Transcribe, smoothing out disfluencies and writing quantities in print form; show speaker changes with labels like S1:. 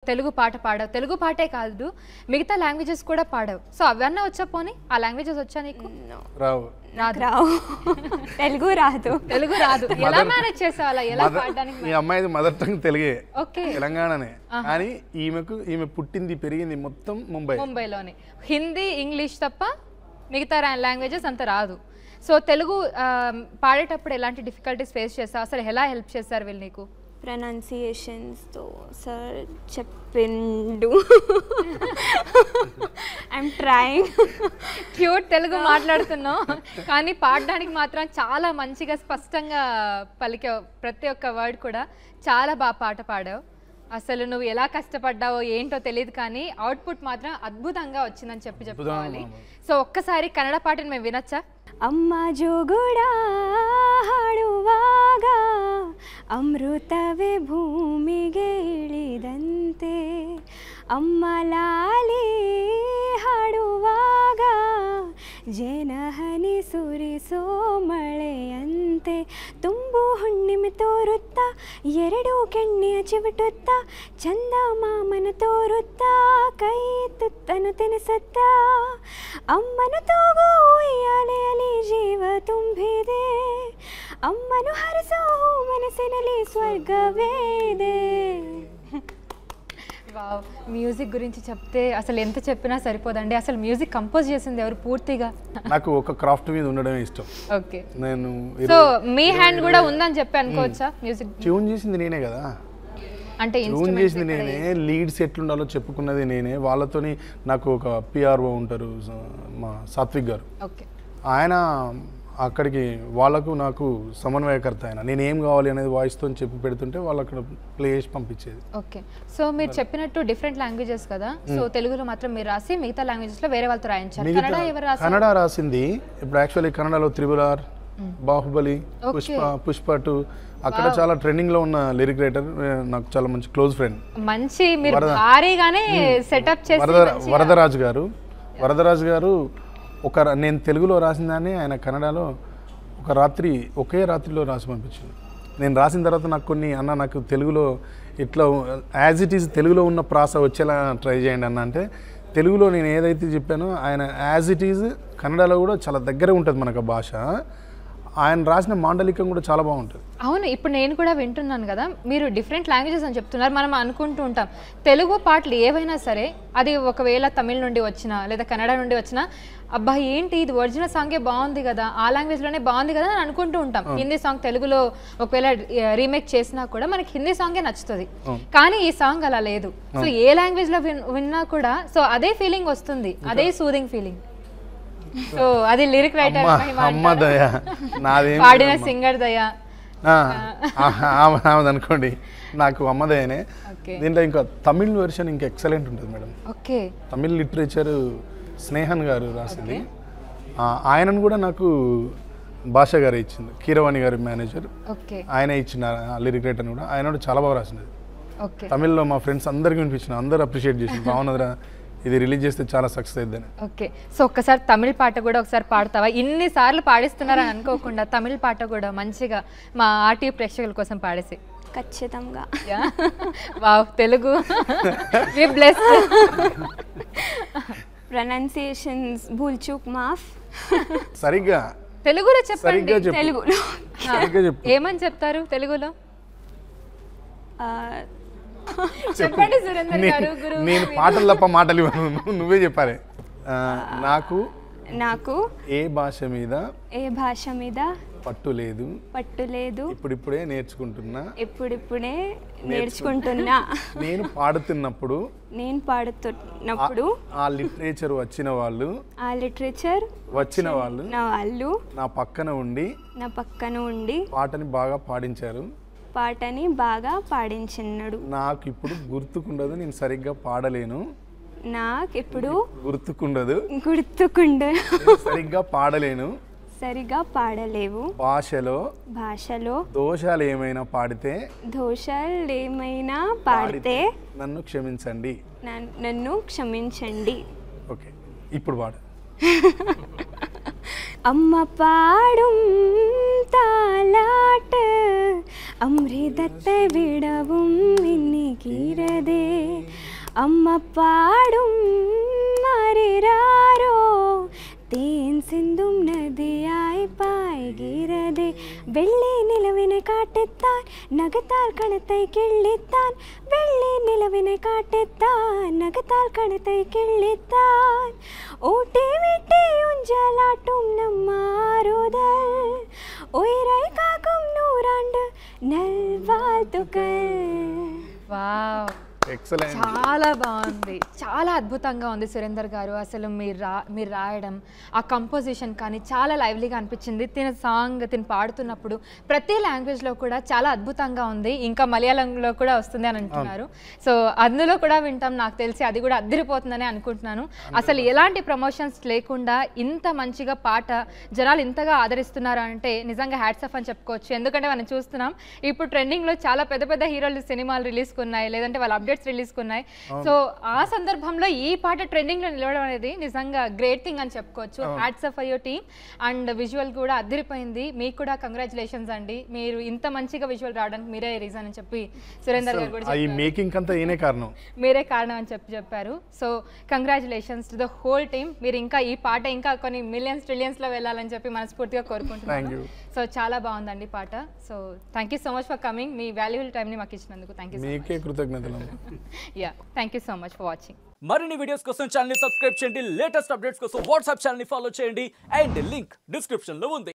S1: తెలుగు పాట పాడావు, తెలుగు పాటే కాదు మిగతా లాంగ్వేజెస్ కూడా పాడావు. సో అవన్నీ వచ్చా పోనీ, ఆ లాంగ్వేజెస్ వచ్చా నీకు?
S2: రావు.
S3: తెలుగు రాదు.
S1: తెలుగు రాదు. ఎలా మేనేజ్ చేసావు అలా? ఎలా పాడడానికి?
S2: మీ అమ్మాయిది మదర్ టంగ్ తెలుగే,
S1: ఓకే,
S2: తెలంగాణనే. కానీ ఈమె పుట్టింది పెరిగింది మొత్తం
S1: ముంబైలోనే. హిందీ ఇంగ్లీష్ తప్ప మిగతా లాంగ్వేజెస్ అంత రాదు. సో తెలుగు పాడేటప్పుడు ఎలాంటి డిఫికల్టీస్ ఫేస్ చేస్తావు? అసలు ఎలా హెల్ప్ చేస్తారు వీళ్ళు నీకు?
S3: ప్రొనౌన్సియేషన్స్తో సార్ చెప్పిండు. I'm trying.
S1: క్యూట్ తెలుగు మాట్లాడుతున్నావు కానీ పాడడానికి మాత్రం చాలా మంచిగా స్పష్టంగా పలికావు. ప్రతి ఒక్క వర్డ్ కూడా చాలా బాగా పాట పాడావు. అసలు నువ్వు ఎలా కష్టపడ్డావో ఏంటో తెలియదు కానీ అవుట్పుట్ మాత్రం అద్భుతంగా వచ్చిందని చెప్పుకోవాలి. సో ఒక్కసారి కన్నడ పాటను మేము వినొచ్చా?
S3: ಅಮ್ಮ ಜೋಗುಡ ಹಾಡುವಾಗ ಅಮೃತವೇ ಭೂಮಿಗೆ ಇಳಿದಂತೆ, ಅಮ್ಮ ಲಾಲಿ ಹಾಡುವಾಗ ಜನಹನಿ ಸುರಿಸೋ ಮಳೆಯಂತೆ, ತುಂಬು ಹುಣ್ಣಿಮೆ ತೋರುತ್ತಾ ಎರಡು ಕೆಣ್ಣೆಯ ಚಿವುಟುತ್ತಾ, ಚಂದ ಮಾಮನ ತೋರುತ್ತಾ ಕೈ ತುತ್ತನು ತಿನಿಸುತ್ತಾ, ಅಮ್ಮನು ತೂಗೋ ಉಯ್ಯಾಲೆಯಲ್ಲಿ ಜೀವ ತುಂಬಿದೆ, ಅಮ್ಮನು ಹರಿಸೋ ಮನಸ್ಸಿನಲ್ಲಿ ಸ್ವರ್ಗವೇ ಇದೆ.
S1: వావ్, మ్యూజిక్ గురించి చెప్తే అసలు ఎంత చెప్పినా సరిపోదండి. అసలు మ్యూజిక్ కంపోజ్ చేసింది ఎవరు పూర్తిగా?
S2: నాకు ఒక క్రాఫ్ట్ మీద ఉండడమే ఇష్టం.
S1: ఓకే,
S2: నేను
S1: సో మీ హ్యాండ్ కూడా ఉందని చెప్పి అనుకోవచ్చా? మ్యూజిక్
S2: ట్యూన్ చేసింది నేనే కదా,
S1: అంటే
S2: ట్యూన్ చేసింది నేనే, లీడ్స్ ఎట్లుండాలో చెప్పుకున్నది నేనే. వాళ్ళతోని నాకు ఒక పిఆర్ఓ ఉంటారు మా సాత్విక్ గారు,
S1: ఓకే,
S2: ఆయన అక్కడికి వాళ్ళకు నాకు సమన్వయకర్త. ఆయన నేను ఏం కావాలి అనేది వాయిస్తో చెప్పి పెడుతుంటే వాళ్ళు అక్కడ ప్లే చేసి పంపించేది.
S1: ఓకే, సో మీరు చెప్పినట్టు డిఫరెంట్ లాంగ్వేజెస్ కదా, సో తెలుగులో మాత్రం మీరు రాసి మిగతా లాంగ్వేజెస్ లో వేరే వాళ్ళతో రాయించారు. కన్నడ ఎవరు రాశారు?
S2: కన్నడ రాసింది ఇప్పుడు యాక్చువల్లీ కన్నడలో త్రిబుల్-ఆర్, బాహుబలి, పుష్ప 2 అక్కడ చాలా ట్రెండింగ్ లో ఉన్న లిరిక్ రైటర్, నాకు చాలా మంచి క్లోజ్ ఫ్రెండ్.
S1: మంచి మీరు భారీగానే సెటప్ చేసి
S2: వరదరాజు గారు నేను తెలుగులో రాసిన దాన్ని ఆయన కన్నడలో ఒకే రాత్రిలో రాసి పంపించింది. నేను రాసిన తర్వాత నాకు తెలుగులో ఇట్లా యాజ్ ఇట్ ఈజ్ తెలుగులో ఉన్న ప్రాస వచ్చేలా ట్రై చేయండి అన్న అంటే, తెలుగులో నేను ఏదైతే చెప్పానో ఆయన యాజ్ ఇట్ ఈజ్ కన్నడలో కూడా చాలా దగ్గర ఉంటుంది మనకు భాష. ఆయన రాసిన మాండలికం కూడా చాలా బాగుంటుంది.
S1: అవును, ఇప్పుడు నేను కూడా వింటున్నాను కదా, మీరు డిఫరెంట్ లాంగ్వేజెస్ అని చెప్తున్నారు. మనం అనుకుంటూ ఉంటాం తెలుగు పాటలు ఏవైనా సరే, అది ఒకవేళ తమిళ్ నుండి వచ్చినా లేదా కన్నడ నుండి వచ్చినా, అబ్బా ఏంటి ఇది ఒరిజినల్ సాంగే బాగుంది కదా, ఆ లాంగ్వేజ్లోనే బాగుంది కదా అని అనుకుంటూ ఉంటాం. హిందీ సాంగ్ తెలుగులో ఒకవేళ రీమేక్ చేసినా కూడా మనకి హిందీ సాంగే నచ్చుతుంది. కానీ ఈ సాంగ్ అలా లేదు. సో ఏ లాంగ్వేజ్లో విన్నా కూడా సో అదే ఫీలింగ్ వస్తుంది, అదే సూదింగ్ ఫీలింగ్. సో అది లిరిక్ రైటర్ పాడిన సింగర్ దయ
S2: అనుకోండి, నాకు అమ్మదయనే. దీంట్లో ఇంకా తమిళ్ వెర్షన్ ఇంకా ఎక్సలెంట్ ఉంటుంది madam.
S1: Okay,
S2: Tamil literature Snehan గారు రాసింది. ఆయనను కూడా నాకు భాష గారు ఇచ్చింది, కీరవాణి గారి మేనేజర్, ఆయన ఇచ్చిన లిరిక్ రైటర్ కూడా. ఆయన కూడా చాలా బాగా రాసింది. తమిళ్లో మా ఫ్రెండ్స్ అందరికీ వినిపించిన, అందరూ అప్రిషియేట్ చేసింది, బాగున్నదిరా ఇది రిలీజ్ చేస్తే చాలా సక్సెస్ అయిద్దని.
S1: ఓకే, సో ఒక్కసారి తమిళ పాట కూడా ఒకసారి పాడతావా? ఇన్ని సార్లు పాడిస్తున్నారని అనుకోకుండా తమిళ పాట కూడా మంచిగా మా ఆర్టీవీ ప్రేక్షకుల కోసం పాడేసి.
S3: ఖచ్చితంగా.
S1: Wow, Telugu we bless.
S3: Pronunciations భూల్ చూక్ మాఫ్.
S2: సరిగ్గా
S1: తెలుగులో చెప్పండి.
S3: తెలుగులో
S1: ఏమని చెప్తారు తెలుగులో?
S3: చెప్పండి సురేందర్ గారు.
S2: నేను పాటలు తప్ప మాటలు నువ్వే చెప్పాలి. నాకు ఏ భాష మీద పట్టు లేదు, ఇప్పుడిప్పుడే నేర్చుకుంటున్నా. నేను పాడుతున్నప్పుడు ఆ లిటరేచర్ వచ్చిన వాళ్ళు నా పక్కన ఉండి పాటని బాగా పాడించినాడు. నాకు ఇప్పుడు గుర్తుకుండదు, నేను సరిగ్గా పాడలేను. గుర్తుకుండదు, సరిగ్గా పాడలేవు. భాషలో దోషాలు ఏమైనా పాడితే నన్ను క్షమించండి. ఓకే, ఇప్పుడు పాడు.
S3: అమ్మ పాడుం తాలాట அம்ரிதத்தை விடவும் இன்னிக்கிறதே அம்மா பாடும் மாறிறாரோ தேன் சிந்தும் நதியாய் பாய்கிறதே வெள்ளி நிலவினை காட்டுத்தான் நகத்தால் கணத்தை கிள்ளித்தான் வெள்ளி நிலவினை காட்டுத்தான் நகத்தால் கணத்தை கிள்ளித்தான் ஊட்டி விட்டி உஞ்சலாட்டும் நம்மாறுதல் உயிரை காக்கும் நூறாண்டு நல்வாழ்த்துக்கள்.
S1: Wow,
S2: excellent.
S1: చాలా బాగుంది, చాలా అద్భుతంగా ఉంది సురేందర్ గారు. అసలు మీరు రాయడం, ఆ కంపోజిషన్ కానీ చాలా లైవ్లీగా అనిపించింది. తిను పాడుతున్నప్పుడు ప్రతి లాంగ్వేజ్లో కూడా చాలా అద్భుతంగా ఉంది. ఇంకా మలయాళంలో కూడా వస్తుంది అని అంటున్నారు. సో అందులో కూడా వింటాం, నాకు తెలిసి అది కూడా అద్దరిపోతుందని అనుకుంటున్నాను. అసలు ఎలాంటి ప్రమోషన్స్ లేకుండా ఇంత మంచిగా పాట జనాలు ఇంతగా ఆదరిస్తున్నారు అంటే నిజంగా హ్యాట్స్ ఆఫ్ అని చెప్పుకోవచ్చు. ఎందుకంటే మనం చూస్తున్నాం ఇప్పుడు ట్రెండింగ్లో చాలా పెద్ద పెద్ద హీరోలు సినిమాలు రిలీజ్కి ఉన్నాయి, లేదంటే వాళ్ళ అప్డేట్స్ రిలీజ్కి ఉన్నాయి. సో ఆ సందర్భంలో ఈ పాట ట్రెండింగ్లో నిలవడం అనేది నిజంగా గ్రేట్ థింగ్ అని చెప్పుకోవచ్చు. Hats off for your team. And visual కూడా అదిరిపోయింది. మీకు కూడా కంగ్రాచులేషన్స్ అండి. మీరు ఇంత మంచిగా విజువల్ రావడానికి మీరే రీజన్ అని చెప్పి సురేందర్ గారు కూడా
S2: ఈ మేకింగ్ అంతా ఈయనే కారణం,
S1: మీరే కారణం అని చెప్పారు. So congratulations to the whole team. మీరు ఇంకా ఈ పాట ఇంకా కొన్ని మిలియన్స్ ట్రిలియన్స్లో వెళ్ళాలని చెప్పి మనస్ఫూర్తిగా కోరుకుంటున్నాను. సో చాలా బాగుందండి పాట. So thank you so much for coming. Me valuable టైంని మాకు ఇచ్చినందుకు థ్యాంక్ యూ.
S2: మీకే కృతజ్ఞతలు.
S1: Yeah, thank you so much for watching.
S4: మరిన్ని వీడియోస్ కోసం ఛానల్ ని సబ్స్క్రైబ్ చేయండి, లేటెస్ట్ అప్డేట్స్ కోసం వాట్సాప్ ఛానల్ ని ఫాలో చేయండి అండ్ లింక్ డిస్క్రిప్షన్ లో ఉంది.